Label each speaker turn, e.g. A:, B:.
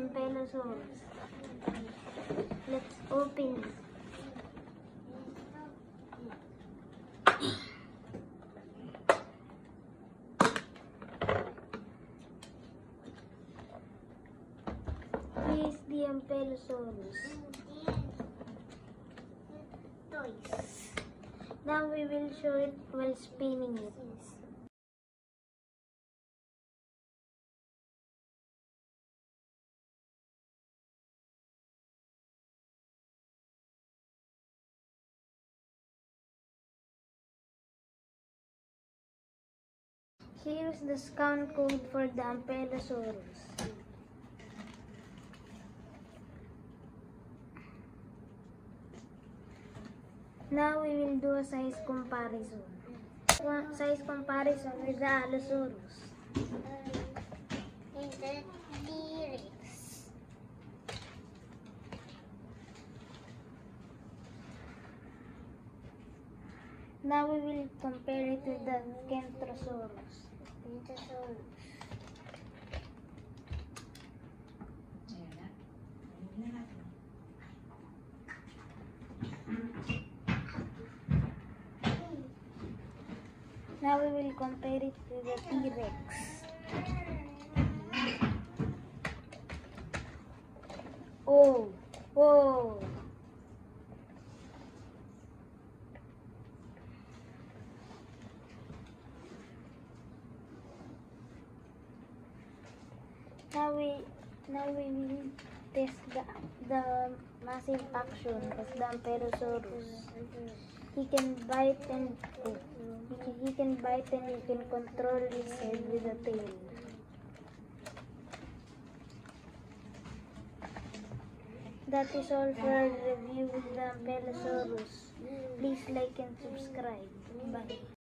A: Ankylosaurus. Let's open it. Here is the Ankylosaurus.
B: Toys.
A: Now we will show it while spinning it. Here is the scan code for the Ankylosaurus. Now we will do a size comparison. Size comparison with the Allosaurus.
B: And the T-Rex.
A: Now we will compare it with the Kentrosaurus. Now we will compare it with the T-Rex. Oh! Now we will test the massive action of the Ankylosaurus. He can bite and you can control his head with a tail. That is all for our review with the Ankylosaurus. Please like and subscribe. Bye.